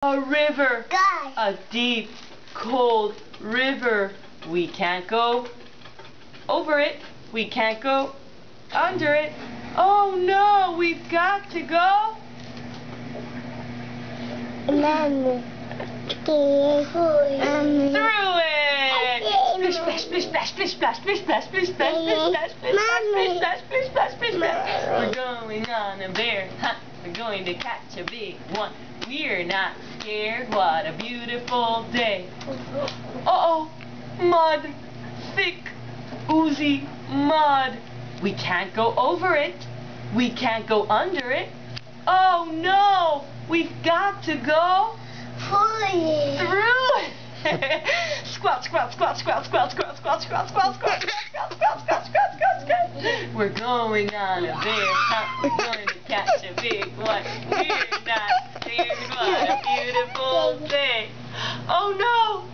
A river, Guys. a deep, cold river. We can't go over it. We can't go under it. Oh no, we've got to go Mommy. through it. Splish, splash, splish, splash, splish, splash, splish, splash, splish, splash, splish, splash, splish, splash, splish, splash, splish, splash. We're going on a bear hunt. We're going to catch a big one. We're not scared. What a beautiful day. Uh-oh, mud, thick, oozy mud. We can't go over it. We can't go under it. Oh no, we've got to go through it. Squat, squat, squat, squat, squat, squat, squat, squat, squat, squat, squat, squat, squat, squat, squat, squat. We're going on a bear hunt. We're going to catch a big one. We're not scared. What a beautiful day. Oh no,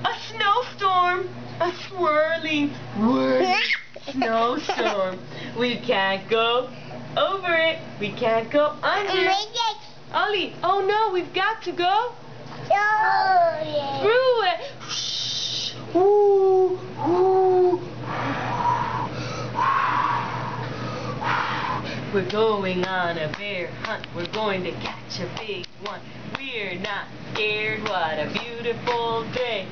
a snowstorm. A swirling, whirling snowstorm. We can't go over it. We can't go under it. Ollie, oh no, we've got to go through it. Ooh, ooh. We're going on a bear hunt. We're going to catch a big one. We're not scared. What a beautiful day.